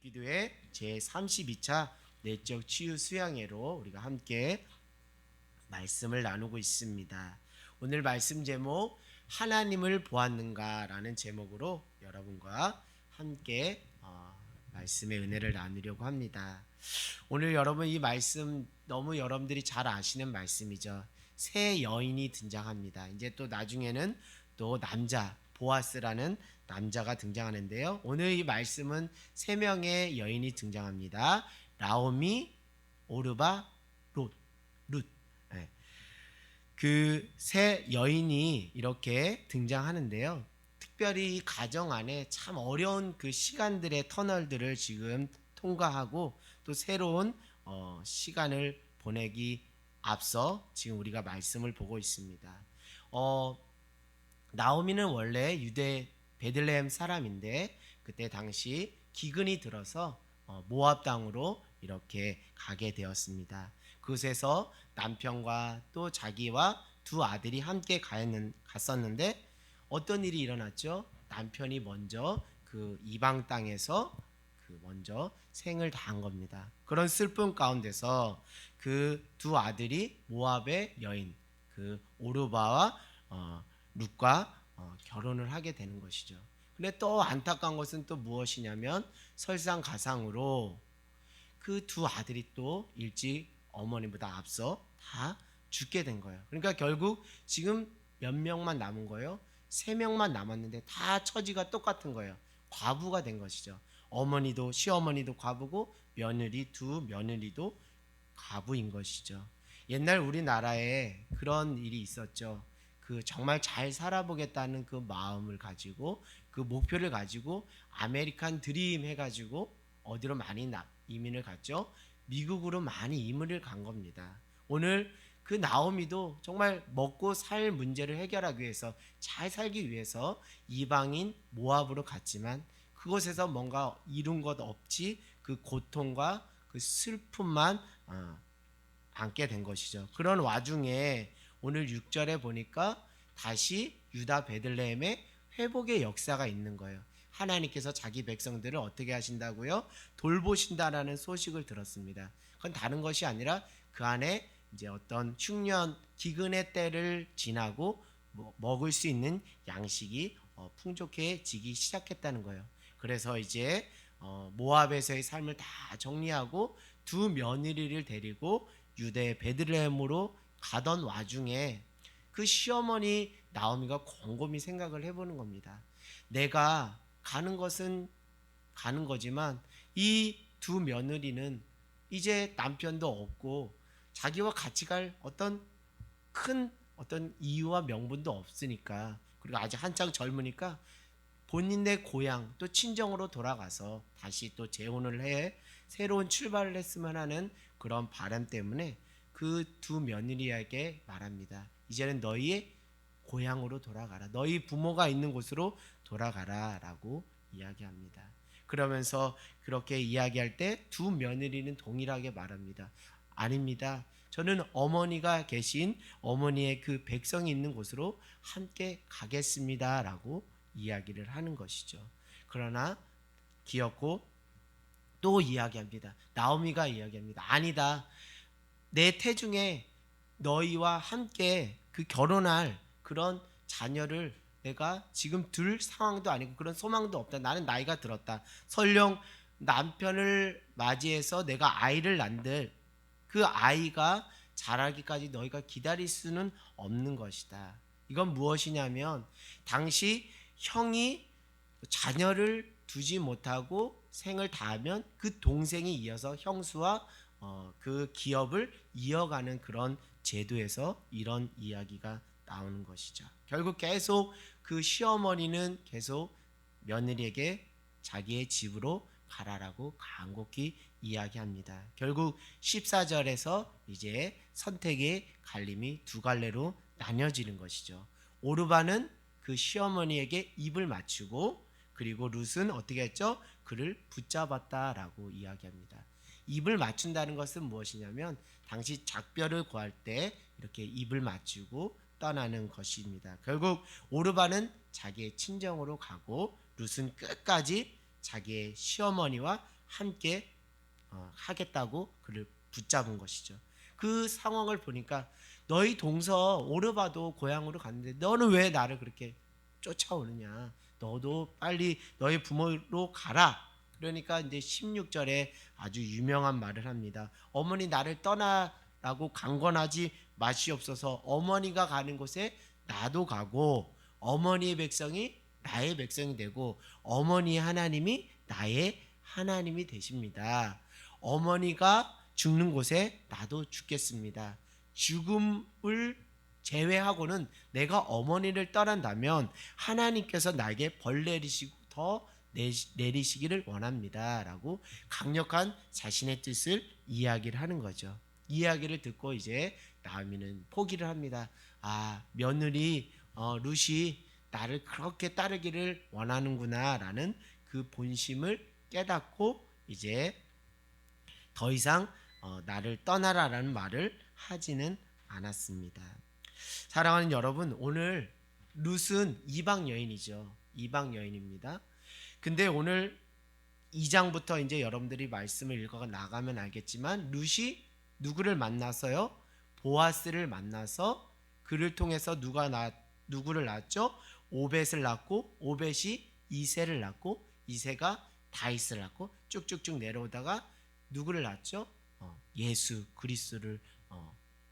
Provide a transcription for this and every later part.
기도회 제32차 내적 치유 수양회로 우리가 함께 말씀을 나누고 있습니다. 오늘 말씀 제목 하나님을 보았는가라는 제목으로 여러분과 함께 말씀의 은혜를 나누려고 합니다. 오늘 여러분 이 말씀 너무 여러분들이 잘 아시는 말씀이죠. 새 여인이 등장합니다. 이제 또 나중에는 또 남자 보아스라는 남자가 등장하는데요. 오늘 이 말씀은 세 명의 여인이 등장합니다. 나오미, 오르바, 룻. 그 세 여인이 이렇게 등장하는데요. 특별히 이 가정 안에 참 어려운 그 시간들의 터널들을 지금 통과하고 또 새로운 시간을 보내기 앞서 지금 우리가 말씀을 보고 있습니다. 나오미는 원래 유대 베들레헴 사람인데 그때 당시 기근이 들어서 모압 땅으로 이렇게 가게 되었습니다. 그곳에서 남편과 또 자기와 두 아들이 함께 갔었는데 어떤 일이 일어났죠? 남편이 먼저 그 이방 땅에서 먼저 생을 다한 겁니다. 그런 슬픔 가운데서 그 두 아들이 모압의 여인 그 오르바와 룻과 결혼을 하게 되는 것이죠. 근데 또 안타까운 것은 또 무엇이냐면 설상가상으로 그 두 아들이 또 일찍 어머니보다 앞서 다 죽게 된 거예요. 그러니까 결국 지금 몇 명만 남은 거예요? 3명만 남았는데 다 처지가 똑같은 거예요. 과부가 된 것이죠. 어머니도 시어머니도 과부고 두 며느리도 과부인 것이죠. 옛날 우리나라에 그런 일이 있었죠. 그 정말 잘 살아보겠다는 그 마음을 가지고 그 목표를 가지고 아메리칸 드림 해가지고 어디로 많이 이민을 갔죠. 미국으로 많이 이민을 간 겁니다. 오늘 그 나오미도 정말 먹고 살 문제를 해결하기 위해서 잘 살기 위해서 이방인 모압으로 갔지만 그곳에서 뭔가 이룬 것 없이 그 고통과 그 슬픔만 안게 된 것이죠. 그런 와중에 오늘 6절에 보니까 다시 유다 베들레헴의 회복의 역사가 있는 거예요. 하나님께서 자기 백성들을 어떻게 하신다고요? 돌보신다라는 소식을 들었습니다. 그건 다른 것이 아니라 그 안에 이제 어떤 흉년 기근의 때를 지나고 먹을 수 있는 양식이 풍족해지기 시작했다는 거예요. 그래서 이제 모압에서의 삶을 다 정리하고 두 며느리를 데리고 유대 베들레헴으로 가던 와중에 그 시어머니 나오미가 곰곰이 생각을 해보는 겁니다. 내가 가는 것은 가는 거지만 이 두 며느리는 이제 남편도 없고 자기와 같이 갈 어떤 큰 이유와 명분도 없으니까 그리고 아직 한창 젊으니까 본인의 고향 또 친정으로 돌아가서 다시 또 재혼을 해 새로운 출발을 했으면 하는 그런 바람 때문에 그 두 며느리에게 말합니다. 이제는 너희의 고향으로 돌아가라. 너희 부모가 있는 곳으로 돌아가라 라고 이야기합니다. 그러면서 그렇게 이야기할 때 두 며느리는 동일하게 말합니다. 아닙니다. 저는 어머니가 계신 어머니의 그 백성이 있는 곳으로 함께 가겠습니다 라고 이야기를 하는 것이죠. 그러나 기어코 또 이야기합니다. 나오미가 이야기합니다. 아니다. 내 태중에 너희와 함께 그 결혼할 그런 자녀를 내가 지금 둘 상황도 아니고 그런 소망도 없다. 나는 나이가 들었다. 설령 남편을 맞이해서 내가 아이를 낳는들 그 아이가 자라기까지 너희가 기다릴 수는 없는 것이다. 이건 무엇이냐면 당시 형이 자녀를 두지 못하고 생을 다하면 그 동생이 이어서 형수와 그 기업을 이어가는 그런 제도에서 이런 이야기가 나오는 것이죠. 결국 계속 그 시어머니는 계속 며느리에게 자기의 집으로 가라라고 간곡히 이야기합니다. 결국 14절에서 이제 선택의 갈림이 두 갈래로 나뉘어지는 것이죠. 오르바는 그 시어머니에게 입을 맞추고 그리고 룻은 어떻게 했죠? 그를 붙잡았다라고 이야기합니다. 입을 맞춘다는 것은 무엇이냐면 당시 작별을 구할 때 이렇게 입을 맞추고 떠나는 것입니다. 결국 오르바는 자기의 친정으로 가고 룻은 끝까지 자기의 시어머니와 함께 하겠다고 그를 붙잡은 것이죠. 그 상황을 보니까 너희 동서 오르바도 고향으로 갔는데 너는 왜 나를 그렇게 쫓아오느냐? 너도 빨리 너희 부모로 가라. 그러니까 이제 16절에 아주 유명한 말을 합니다. 어머니 나를 떠나라고 강권하지 마시옵소서. 어머니가 가는 곳에 나도 가고 어머니의 백성이 나의 백성이 되고 어머니의 하나님이 나의 하나님이 되십니다. 어머니가 죽는 곳에 나도 죽겠습니다. 죽음을 제외하고는 내가 어머니를 떠난다면 하나님께서 나에게 벌 내리시고 더 내리시기를 원합니다. 라고 강력한 자신의 뜻을 이야기를 하는 거죠. 이야기를 듣고 이제 나오미는 포기를 합니다. 며느리 룻이 나를 그렇게 따르기를 원하는구나 라는 그 본심을 깨닫고 이제 더 이상 나를 떠나라라는 말을 하지는 않았습니다. 사랑하는 여러분, 오늘 룻은 이방 여인이죠. 이방 여인입니다. 근데 오늘 2장부터 이제 여러분들이 말씀을 읽어 나가면 알겠지만 룻이 누구를 만나서요? 보아스를 만나서 그를 통해서 누구를 낳았죠? 오벳을 낳고 오벳이 이새를 낳고 이새가 다윗을 낳고 쭉쭉쭉 내려오다가 누구를 낳았죠? 예수 그리스도를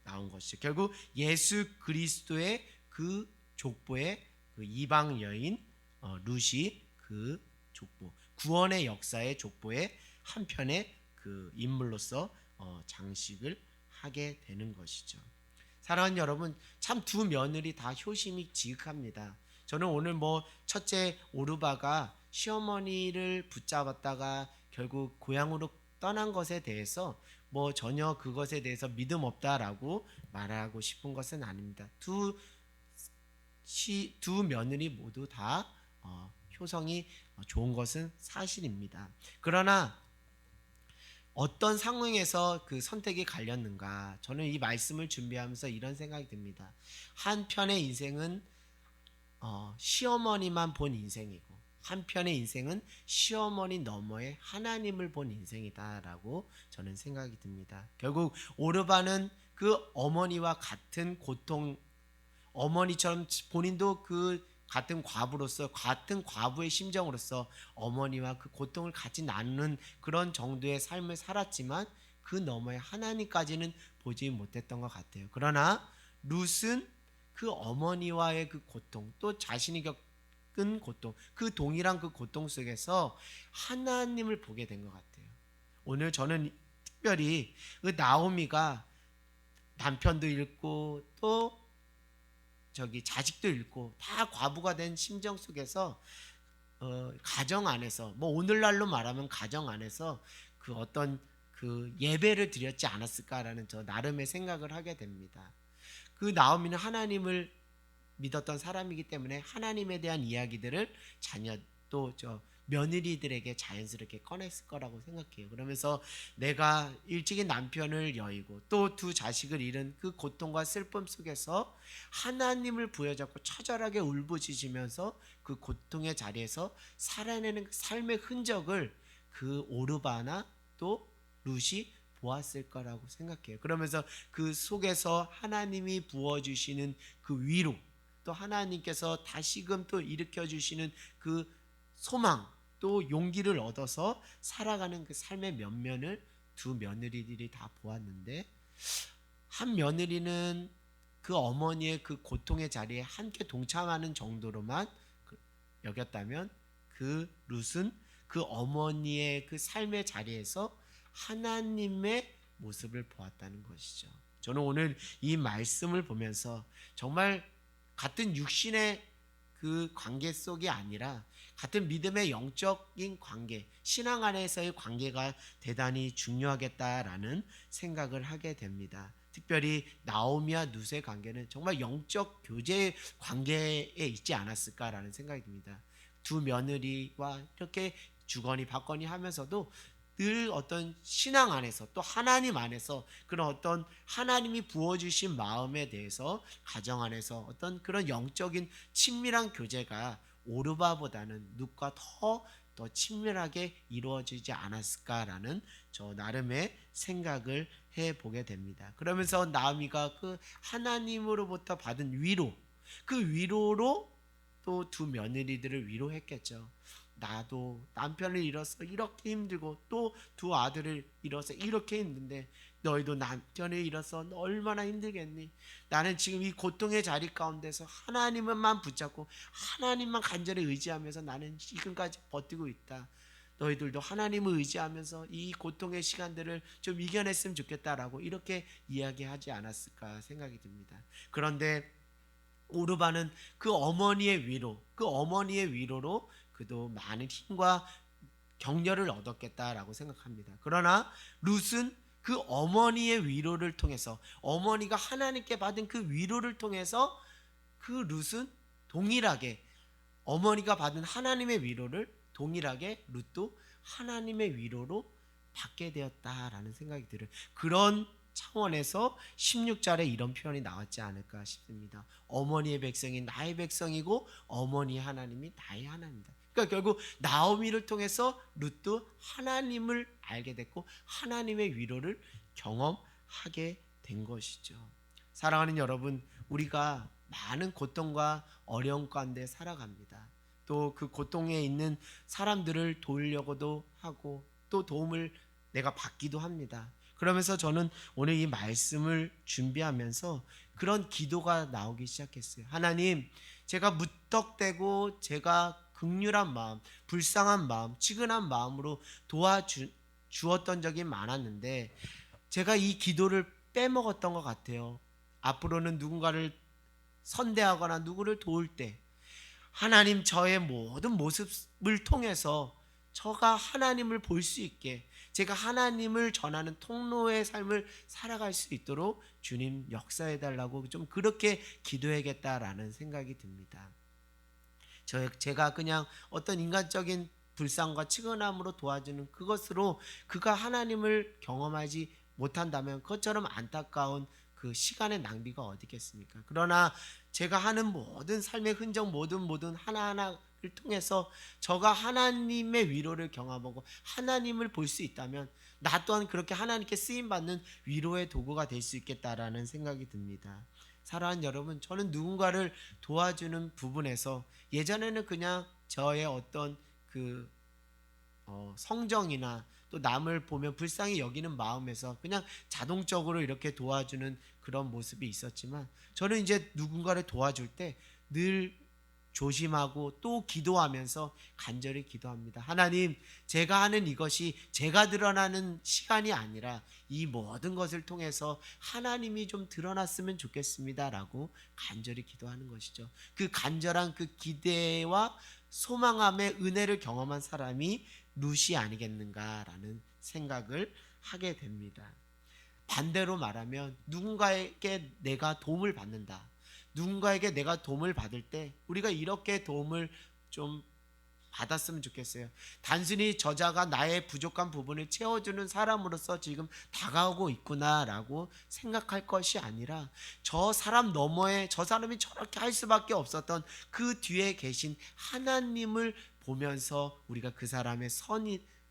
낳은 것이죠. 결국 예수 그리스도의 그 족보의 그 이방 여인 룻이 그 족보, 구원의 역사의 족보의 한편의 그 인물로서 장식을 하게 되는 것이죠. 사랑하는 여러분, 참 두 며느리 다 효심이 지극합니다. 저는 오늘 첫째 오르바가 시어머니를 붙잡았다가 결국 고향으로 떠난 것에 대해서 전혀 그것에 대해서 믿음 없다라고 말하고 싶은 것은 아닙니다. 두 며느리 모두 다 효성이 좋은 것은 사실입니다. 그러나 어떤 상황에서 그 선택이 갈렸는가? 저는 이 말씀을 준비하면서 이런 생각이 듭니다. 한편의 인생은 시어머니만 본 인생이고 한편의 인생은 시어머니 너머에 하나님을 본 인생이다라고 저는 생각이 듭니다. 결국 오르바는 그 어머니와 같은 고통, 어머니처럼 본인도 그 같은 과부로서 같은 과부의 심정으로서 어머니와 그 고통을 같이 나누는 그런 정도의 삶을 살았지만 그 너머에 하나님까지는 보지 못했던 것 같아요. 그러나 룻은 그 어머니와의 그 고통, 또 자신이 겪은 고통, 그 동일한 그 고통 속에서 하나님을 보게 된 것 같아요. 오늘 저는 특별히 그 나오미가 남편도 잃고 또 자식도 잃고 다 과부가 된 심정 속에서 가정 안에서 오늘날로 말하면 가정 안에서 그 어떤 그 예배를 드렸지 않았을까라는 저 나름의 생각을 하게 됩니다. 그 나오미는 하나님을 믿었던 사람이기 때문에 하나님에 대한 이야기들을 자녀 또 며느리들에게 자연스럽게 꺼냈을 거라고 생각해요. 그러면서 내가 일찍이 남편을 여의고 또 두 자식을 잃은 그 고통과 슬픔 속에서 하나님을 부여잡고 처절하게 울부짖으면서 그 고통의 자리에서 살아내는 삶의 흔적을 그 오르바나 또 룻이 보았을 거라고 생각해요. 그러면서 그 속에서 하나님이 부어주시는 그 위로, 또 하나님께서 다시금 또 일으켜 주시는 그 소망, 또 용기를 얻어서 살아가는 그 삶의 면면을 두 며느리들이 다 보았는데, 한 며느리는 그 어머니의 그 고통의 자리에 함께 동참하는 정도로만 여겼다면 그 룻은 그 어머니의 그 삶의 자리에서 하나님의 모습을 보았다는 것이죠. 저는 오늘 이 말씀을 보면서 정말 같은 육신의 그 관계 속이 아니라 같은 믿음의 영적인 관계, 신앙 안에서의 관계가 대단히 중요하겠다라는 생각을 하게 됩니다. 특별히 나오미와 룻의 관계는 정말 영적 교제 관계에 있지 않았을까라는 생각이 듭니다. 두 며느리와 이렇게 주거니 받거니 하면서도 늘 어떤 신앙 안에서 또 하나님 안에서 그런 어떤 하나님이 부어주신 마음에 대해서 가정 안에서 어떤 그런 영적인 친밀한 교제가 오르바보다는 룻과 더 더 친밀하게 이루어지지 않았을까라는 저 나름의 생각을 해보게 됩니다. 그러면서 나오미가 그 하나님으로부터 받은 위로, 그 위로로 또 두 며느리들을 위로했겠죠. 나도 남편을 잃어서 이렇게 힘들고 또 두 아들을 잃어서 이렇게 힘든데 너희도 남편을 잃어서 얼마나 힘들겠니? 나는 지금 이 고통의 자리 가운데서 하나님만 붙잡고 하나님만 간절히 의지하면서 나는 지금까지 버티고 있다. 너희들도 하나님을 의지하면서 이 고통의 시간들을 좀 이겨냈으면 좋겠다라고 이렇게 이야기하지 않았을까 생각이 듭니다. 그런데 오르반은 그 어머니의 위로로 그도 많은 힘과 격려를 얻었겠다라고 생각합니다. 그러나 룻은 그 어머니의 위로를 통해서, 어머니가 하나님께 받은 그 위로를 통해서 그 룻은 동일하게 어머니가 받은 하나님의 위로를 동일하게 룻도 하나님의 위로로 받게 되었다라는 생각이 들어요. 그런 차원에서 16절에 이런 표현이 나왔지 않을까 싶습니다. 어머니의 백성이 나의 백성이고 어머니의 하나님이 나의 하나님이다. 그러니까 결국 나오미를 통해서 룻도 하나님을 알게 됐고 하나님의 위로를 경험하게 된 것이죠. 사랑하는 여러분, 우리가 많은 고통과 어려움 가운데 살아갑니다. 또 그 고통에 있는 사람들을 도우려고도 하고 또 도움을 내가 받기도 합니다. 그러면서 저는 오늘 이 말씀을 준비하면서 그런 기도가 나오기 시작했어요. 하나님, 제가 무턱대고 제가 극률한 마음, 불쌍한 마음, 치근한 마음으로 도와주었던 적이 많았는데 제가 이 기도를 빼먹었던 것 같아요. 앞으로는 누군가를 선대하거나 누구를 도울 때 하나님, 저의 모든 모습을 통해서 저가 하나님을 볼 수 있게, 제가 하나님을 전하는 통로의 삶을 살아갈 수 있도록 주님 역사해 달라고 좀 그렇게 기도해야겠다라는 생각이 듭니다. 제가 그냥 어떤 인간적인 불쌍과 치근함으로 도와주는 그것으로 그가 하나님을 경험하지 못한다면 그것처럼 안타까운 그 시간의 낭비가 어디겠습니까? 그러나 제가 하는 모든 삶의 흔적 모든 하나하나를 통해서 저가 하나님의 위로를 경험하고 하나님을 볼 수 있다면 나 또한 그렇게 하나님께 쓰임받는 위로의 도구가 될 수 있겠다라는 생각이 듭니다. 사랑하는 여러분, 저는 누군가를 도와주는 부분에서 예전에는 그냥 저의 어떤 그 성정이나 또 남을 보면 불쌍히 여기는 마음에서 그냥 자동적으로 이렇게 도와주는 그런 모습이 있었지만 저는 이제 누군가를 도와줄 때 늘 조심하고 또 기도하면서 간절히 기도합니다. 하나님, 제가 하는 이것이 제가 드러나는 시간이 아니라 이 모든 것을 통해서 하나님이 좀 드러났으면 좋겠습니다라고 간절히 기도하는 것이죠. 그 간절한 그 기대와 소망함의 은혜를 경험한 사람이 룻이 아니겠는가라는 생각을 하게 됩니다. 반대로 말하면 누군가에게 내가 도움을 받는다. 누군가에게 내가 도움을 받을 때 우리가 이렇게 도움을 좀 받았으면 좋겠어요. 단순히 저자가 나의 부족한 부분을 채워주는 사람으로서 지금 다가오고 있구나라고 생각할 것이 아니라 저 사람 너머에 저 사람이 저렇게 할 수밖에 없었던 그 뒤에 계신 하나님을 보면서 우리가 그 사람의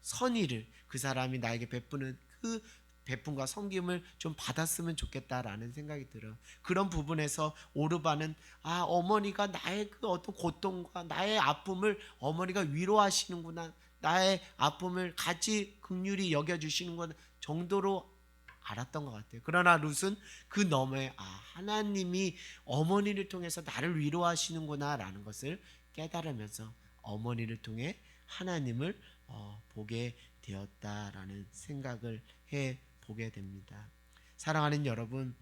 선의를 그 사람이 나에게 베푸는 그 베품과 섬김을 좀 받았으면 좋겠다라는 생각이 들어요. 그런 부분에서 오르반은 어머니가 나의 그 어떤 고통과 나의 아픔을 어머니가 위로하시는구나, 나의 아픔을 같이 긍휼히 여겨주시는구나 정도로 알았던 것 같아요. 그러나 룻은 그 너머에 하나님이 어머니를 통해서 나를 위로하시는구나 라는 것을 깨달으면서 어머니를 통해 하나님을 보게 되었다라는 생각을 해보게 됩니다. 사랑하는 여러분,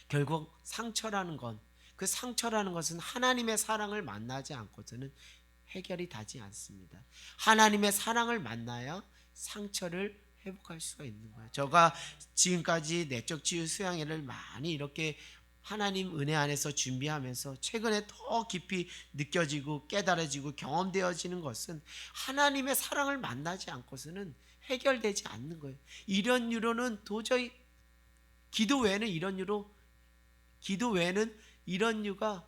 결국 상처라는 것은 하나님의 사랑을 만나지 않고서는 해결이 되지 않습니다. 하나님의 사랑을 만나야 상처를 회복할 수가 있는 거예요. 제가 지금까지 내적 치유 수양회를 많이 이렇게 하나님 은혜 안에서 준비하면서 최근에 더 깊이 느껴지고 깨달아지고 경험되어지는 것은 하나님의 사랑을 만나지 않고서는 해결되지 않는 거예요. 이런 유로는 도저히 기도 외에는 이런 유가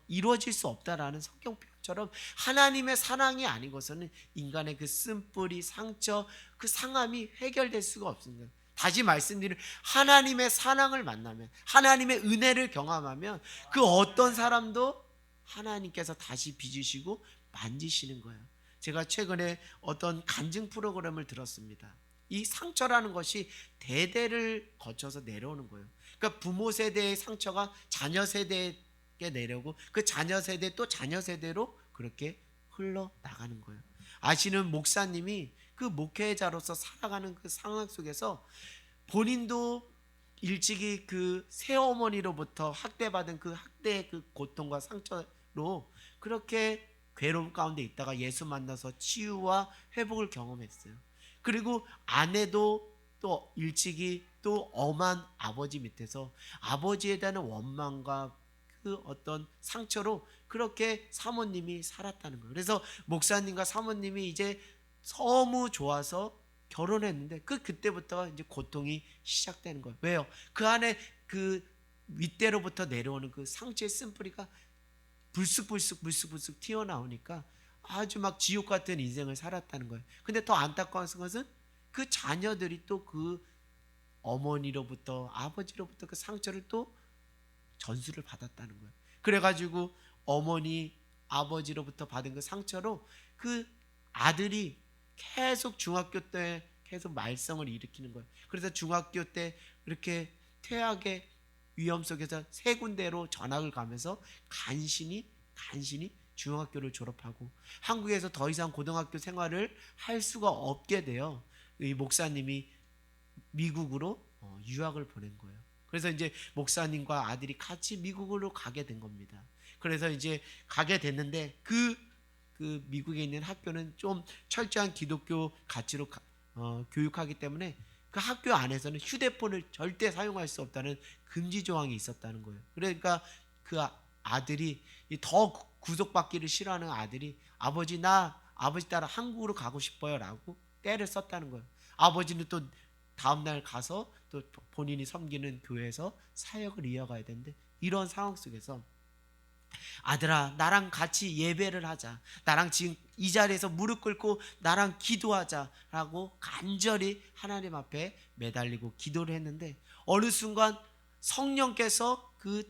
이루어질 수 없다라는 성경 표현 것처럼 하나님의 사랑이 아니고서는 인간의 그 쓴뿌리, 상처, 그 상함이 해결될 수가 없습니다. 다시 말씀드리면 하나님의 사랑을 만나면, 하나님의 은혜를 경험하면 그 어떤 사람도 하나님께서 다시 빚으시고 만지시는 거예요. 제가 최근에 어떤 간증 프로그램을 들었습니다. 이 상처라는 것이 대대를 거쳐서 내려오는 거예요. 그러니까 부모 세대의 상처가 자녀 세대에 내려오고 그 자녀 세대 또 자녀 세대로 그렇게 흘러나가는 거예요. 아시는 목사님이 그 목회자로서 살아가는 그 상황 속에서 본인도 일찍이 그 새어머니로부터 학대받은 그 학대의 그 고통과 상처로 그렇게 괴로움 가운데 있다가 예수 만나서 치유와 회복을 경험했어요. 그리고 아내도 또 일찍이 또 엄한 아버지 밑에서 아버지에 대한 원망과 그 어떤 상처로 그렇게 사모님이 살았다는 거예요. 그래서 목사님과 사모님이 이제 너무 좋아서 결혼했는데 그때부터 이제 고통이 시작되는 거예요. 왜요? 그 안에 그 윗대로부터 내려오는 그 상처의 쓴뿌리가 불쑥 튀어나오니까 아주 막 지옥 같은 인생을 살았다는 거예요. 근데 더 안타까운 것은 그 자녀들이 또 그 어머니로부터 아버지로부터 그 상처를 또 전수를 받았다는 거예요. 그래가지고 어머니 아버지로부터 받은 그 상처로 그 아들이 계속 중학교 때 계속 말썽을 일으키는 거예요. 그래서 중학교 때 이렇게 퇴학의 위험 속에서 세 군데로 전학을 가면서 간신히 중학교를 졸업하고 한국에서 더 이상 고등학교 생활을 할 수가 없게 돼요. 이 목사님이 미국으로 유학을 보낸 거예요. 그래서 이제 목사님과 아들이 같이 미국으로 가게 된 겁니다. 그래서 이제 가게 됐는데 그 미국에 있는 학교는 좀 철저한 기독교 가치로 교육하기 때문에 그 학교 안에서는 휴대폰을 절대 사용할 수 없다는 금지 조항이 있었다는 거예요. 그러니까 그 아들이 더 구속받기를 싫어하는 아들이 아버지 따라 한국으로 가고 싶어요 라고 떼를 썼다는 거예요. 아버지는 또 다음날 가서 또 본인이 섬기는 교회에서 사역을 이어가야 되는데 이런 상황 속에서 아들아 나랑 같이 예배를 하자, 나랑 지금 이 자리에서 무릎 꿇고 나랑 기도하자라고 간절히 하나님 앞에 매달리고 기도를 했는데 어느 순간 성령께서 그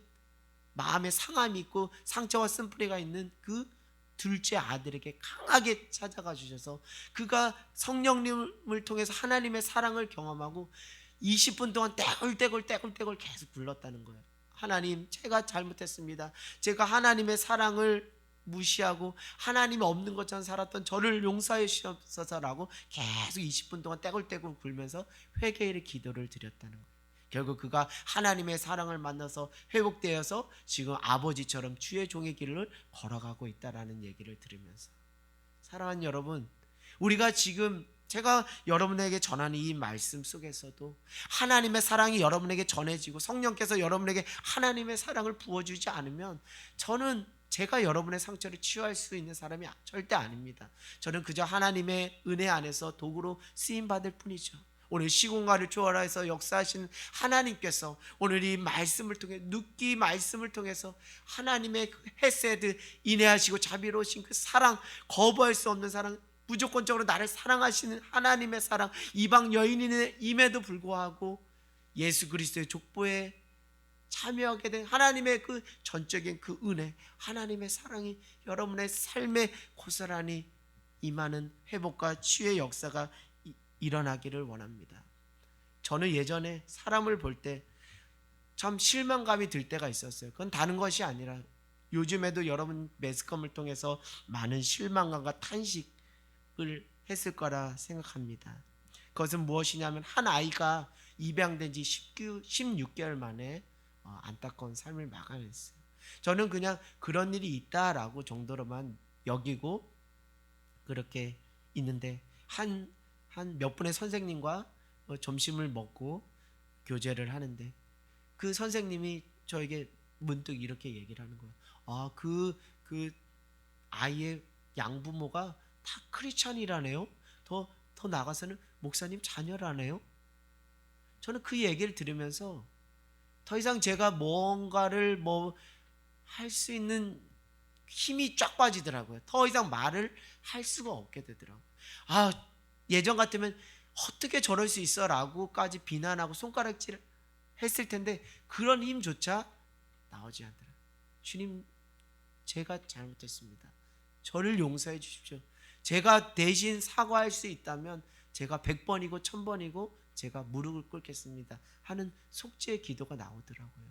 마음에 상함이 있고 상처와 쓴뿌리가 있는 그 둘째 아들에게 강하게 찾아가 주셔서 그가 성령님을 통해서 하나님의 사랑을 경험하고 20분 동안 떼굴떼굴 계속 불렀다는 거예요. 하나님, 제가 잘못했습니다. 제가 하나님의 사랑을 무시하고 하나님이 없는 것처럼 살았던 저를 용서해 주시옵소서라고 계속 20분 동안 떼굴떼굴 굴면서 회개의 기도를 드렸다는 거예요. 결국 그가 하나님의 사랑을 만나서 회복되어서 지금 아버지처럼 주의 종의 길을 걸어가고 있다라는 얘기를 들으면서, 사랑하는 여러분, 우리가 지금 제가 여러분에게 전하는 이 말씀 속에서도 하나님의 사랑이 여러분에게 전해지고 성령께서 여러분에게 하나님의 사랑을 부어주지 않으면 저는 제가 여러분의 상처를 치유할 수 있는 사람이 절대 아닙니다. 저는 그저 하나님의 은혜 안에서 도구로 쓰임받을 뿐이죠. 오늘 시공간을 초월해서 역사하시는 하나님께서 오늘 이 말씀을 통해 눕기 말씀을 통해서 하나님의 그 헤세드, 인애하시고 자비로우신 그 사랑, 거부할 수 없는 사랑, 무조건적으로 나를 사랑하시는 하나님의 사랑, 이방 여인임에도 불구하고 예수 그리스도의 족보에 참여하게 된 하나님의 그 전적인 그 은혜, 하나님의 사랑이 여러분의 삶에 고스란히 임하는 회복과 치유의 역사가 일어나기를 원합니다. 저는 예전에 사람을 볼 때 참 실망감이 들 때가 있었어요. 그건 다른 것이 아니라 요즘에도 여러분 매스컴을 통해서 많은 실망감과 탄식을 했을 거라 생각합니다. 그것은 무엇이냐면 한 아이가 입양된 지 16개월 만에 안타까운 삶을 마감했어요. 저는 그냥 그런 일이 있다라고 정도로만 여기고 그렇게 있는데 한 몇 분의 선생님과 점심을 먹고 교제를 하는데 그 선생님이 저에게 문득 이렇게 얘기를 하는 거예요. 그 아이의 양부모가 다 크리스찬이라네요. 더 나가서는 목사님 자녀라네요. 저는 그 얘기를 들으면서 더 이상 제가 뭔가를 할 수 있는 힘이 쫙 빠지더라고요. 더 이상 말을 할 수가 없게 되더라고요. 예전 같으면 어떻게 저럴 수 있어 라고까지 비난하고 손가락질 했을 텐데 그런 힘조차 나오지 않더라고요. 주님, 제가 잘못했습니다. 저를 용서해 주십시오. 제가 대신 사과할 수 있다면 제가 100번이고 1000번이고 제가 무릎을 꿇겠습니다 하는 속죄의 기도가 나오더라고요.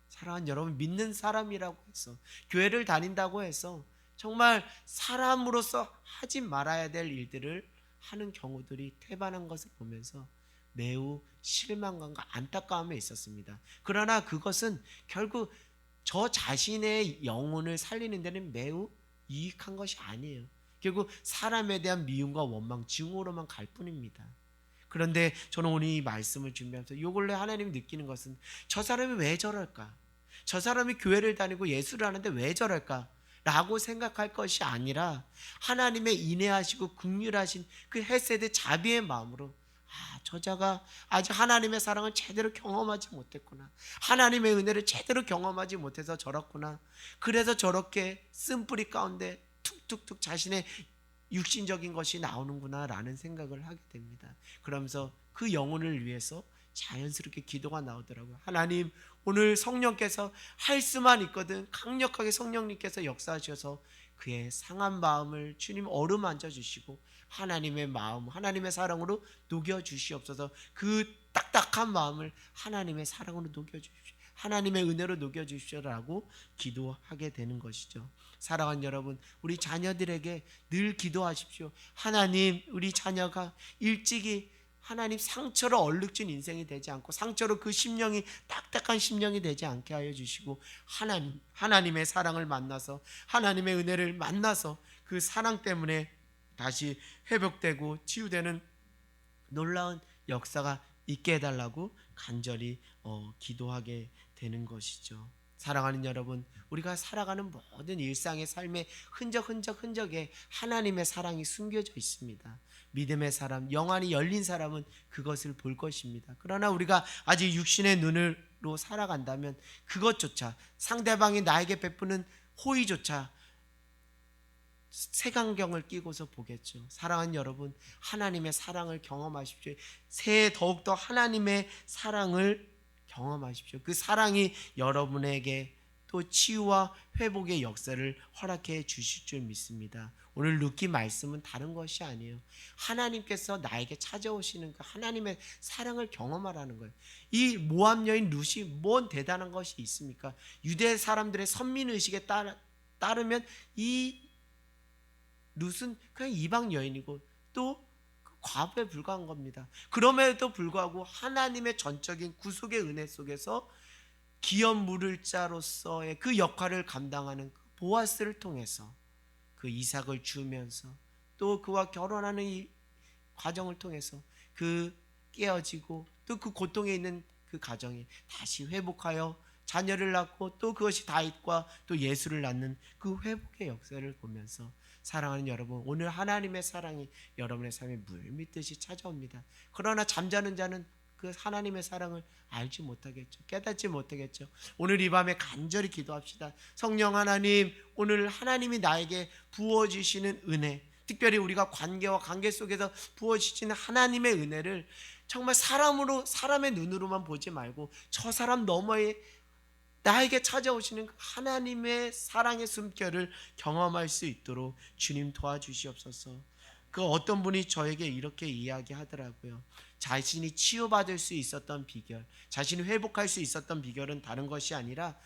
사랑하는 여러분, 믿는 사람이라고 해서, 교회를 다닌다고 해서 정말 사람으로서 하지 말아야 될 일들을 하는 경우들이 태반한 것을 보면서 매우 실망감과 안타까움에 있었습니다. 그러나 그것은 결국 저 자신의 영혼을 살리는 데는 매우 유익한 것이 아니에요. 결국 사람에 대한 미움과 원망, 증오로만 갈 뿐입니다. 그런데 저는 오늘 이 말씀을 준비하면서 요 근래 하나님이 느끼는 것은, 저 사람이 왜 저럴까? 저 사람이 교회를 다니고 예수를 하는데 왜 저럴까? 라고 생각할 것이 아니라 하나님의 인애하시고 긍휼하신 그 헤세드 자비의 마음으로, 저 자가 아직 하나님의 사랑을 제대로 경험하지 못했구나, 하나님의 은혜를 제대로 경험하지 못해서 저렇구나, 그래서 저렇게 쓴뿌리 가운데 툭툭툭 자신의 육신적인 것이 나오는구나 라는 생각을 하게 됩니다. 그러면서 그 영혼을 위해서 자연스럽게 기도가 나오더라고요. 하나님, 오늘 성령께서 할 수만 있거든 강력하게 성령님께서 역사하셔서 그의 상한 마음을 주님 어루만져 주시고 하나님의 마음, 하나님의 사랑으로 녹여 주시옵소서. 그 딱딱한 마음을 하나님의 사랑으로 녹여 주십시오. 하나님의 은혜로 녹여 주십시오라고 기도하게 되는 것이죠. 사랑하는 여러분, 우리 자녀들에게 늘 기도하십시오. 하나님, 우리 자녀가 일찍이 하나님 상처로 얼룩진 인생이 되지 않고 상처로 그 심령이 딱딱한 심령이 되지 않게 하여 주시고, 하나님의 사랑을 만나서 하나님의 은혜를 만나서 그 사랑 때문에 다시 회복되고 치유되는 놀라운 역사가 있게 해달라고 간절히 기도하게 되는 것이죠. 사랑하는 여러분, 우리가 살아가는 모든 일상의 삶의 흔적에 하나님의 사랑이 숨겨져 있습니다. 믿음의 사람, 영안이 열린 사람은 그것을 볼 것입니다. 그러나 우리가 아직 육신의 눈으로 살아간다면 그것조차, 상대방이 나에게 베푸는 호의조차 색안경을 끼고서 보겠죠. 사랑하는 여러분, 하나님의 사랑을 경험하십시오. 새해 더욱더 하나님의 사랑을 경험하십시오. 그 사랑이 여러분에게 또 치유와 회복의 역사를 허락해 주실 줄 믿습니다. 오늘 루키 말씀은 다른 것이 아니에요. 하나님께서 나에게 찾아오시는 그 하나님의 사랑을 경험하라는 거예요. 이 모압 여인 룻이 뭔 대단한 것이 있습니까? 유대 사람들의 선민의식에 따르면 이 룻은 그냥 이방 여인이고 또 과부에 불과한 겁니다. 그럼에도 불구하고 하나님의 전적인 구속의 은혜 속에서 기업 물을 자로서의 그 역할을 감당하는 그 보아스를 통해서 그 이삭을 주면서 또 그와 결혼하는 이 과정을 통해서 그 깨어지고 또 그 고통에 있는 그 가정이 다시 회복하여 자녀를 낳고 또 그것이 다윗과 또 예수를 낳는 그 회복의 역사를 보면서, 사랑하는 여러분, 오늘 하나님의 사랑이 여러분의 삶에 물밀듯이 찾아옵니다. 그러나 잠자는 자는 그 하나님의 사랑을 알지 못하겠죠. 깨닫지 못하겠죠. 오늘 이 밤에 간절히 기도합시다. 성령 하나님, 오늘 하나님이 나에게 부어주시는 은혜, 특별히 우리가 관계와 관계 속에서 부어주시는 하나님의 은혜를 정말 사람의 눈으로만 보지 말고 저 사람 너머에 나에게 찾아오시는 하나님의 사랑의 숨결을 경험할 수 있도록 주님 도와주시옵소서. 그 어떤 분이 저에게 이렇게 이야기하더라고요. 자신이 치유받을 수 있었던 비결, 자신이 회복할 수 있었던 비결은 다른 것이 아니라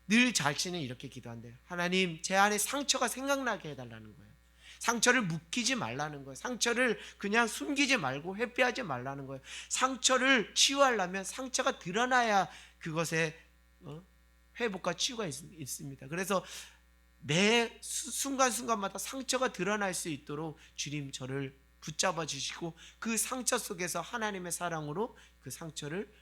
늘 자신은 이렇게 기도한대요. 하나님, 제 안에 상처가 생각나게 해달라는 거예요. 상처를 묵히지 말라는 거예요. 상처를 그냥 숨기지 말고 회피하지 말라는 거예요. 상처를 치유하려면 상처가 드러나야 그것에 회복과 치유가 있습니다. 그래서 매 순간순간마다 상처가 드러날 수 있도록 주님 저를 붙잡아 주시고 그 상처 속에서 하나님의 사랑으로 그 상처를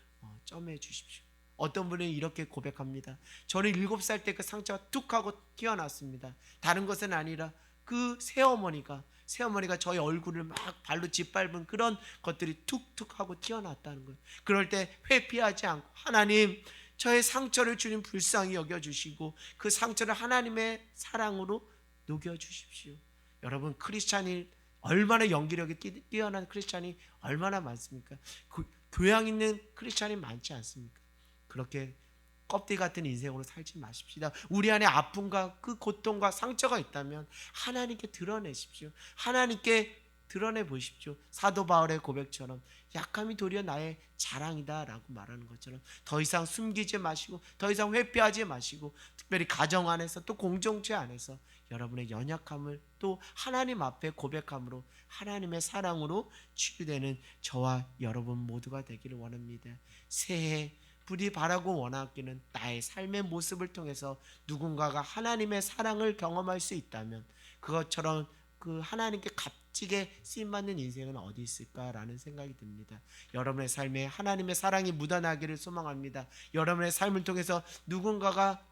쩌매 주십시오. 어떤 분은 이렇게 고백합니다. 저는 7살 때 그 상처가 툭 하고 튀어나왔습니다. 다른 것은 아니라 그 새어머니가 저희 얼굴을 막 발로 짓밟은 그런 것들이 툭툭 하고 튀어나왔다는 거예요. 그럴 때 회피하지 않고, 하나님, 저의 상처를 주님 불쌍히 여겨주시고 그 상처를 하나님의 사랑으로 녹여주십시오. 여러분, 크리스찬이 얼마나 연기력이 뛰어난 크리스찬이 얼마나 많습니까? 교양 있는 크리스찬이 많지 않습니까? 그렇게 껍데기 같은 인생으로 살지 마십시다. 우리 안에 아픔과 그 고통과 상처가 있다면 하나님께 드러내십시오. 하나님께 드러내 보십시오. 사도 바울의 고백처럼 약함이 도리어 나의 자랑이다 라고 말하는 것처럼 더 이상 숨기지 마시고 더 이상 회피하지 마시고 특별히 가정 안에서 또 공동체 안에서 여러분의 연약함을 또 하나님 앞에 고백함으로 하나님의 사랑으로 치유되는 저와 여러분 모두가 되기를 원합니다. 새해 부디 바라고 원하기는 나의 삶의 모습을 통해서 누군가가 하나님의 사랑을 경험할 수 있다면 그것처럼 그 하나님께 값지게 쓰임받는 인생은 어디 있을까라는 생각이 듭니다. 여러분의 삶에 하나님의 사랑이 묻어나기를 소망합니다. 여러분의 삶을 통해서 누군가가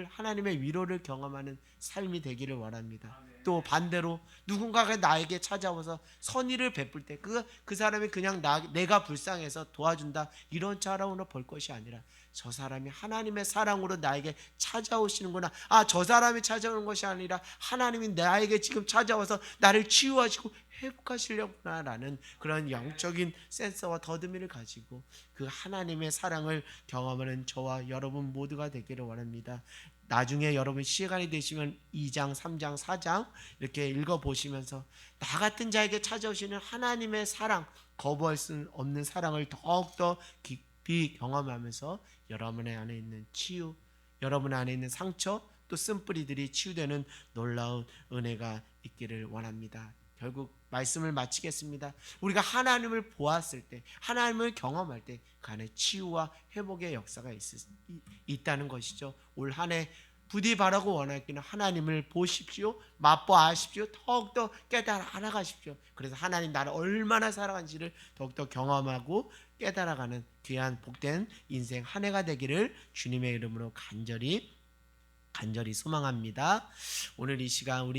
하나님의 위로를 경험하는 삶이 되기를 원합니다. 또 반대로 누군가가 나에게 찾아와서 선의를 베풀 때 그 사람이 그냥 내가 불쌍해서 도와준다 이런 차원으로 볼 것이 아니라 저 사람이 하나님의 사랑으로 나에게 찾아오시는구나. 저 사람이 찾아오는 것이 아니라 하나님이 나에게 지금 찾아와서 나를 치유하시고 회복하시려구나 라는 그런 영적인 센서와 더듬이를 가지고 그 하나님의 사랑을 경험하는 저와 여러분 모두가 되기를 원합니다. 나중에 여러분 시간이 되시면 2장, 3장, 4장 이렇게 읽어보시면서 나 같은 자에게 찾아오시는 하나님의 사랑, 거부할 수 없는 사랑을 더욱더 깊이 경험하면서 여러분의 안에 있는 치유, 여러분 안에 있는 상처, 또 쓴뿌리들이 치유되는 놀라운 은혜가 있기를 원합니다. 결국 말씀을 마치겠습니다. 우리가 하나님을 보았을 때, 하나님을 경험할 때 그 안에 치유와 회복의 역사가 있다는 것이죠. 올 한 해 부디 바라고 원하기는 하나님을 보십시오. 맛보아십시오. 더욱더 깨달아 알아가십시오. 그래서 하나님 나를 얼마나 사랑하는지를 더욱더 경험하고 깨달아가는 귀한 복된 인생 한 해가 되기를 주님의 이름으로 간절히 소망합니다. 오늘 이 시간 우리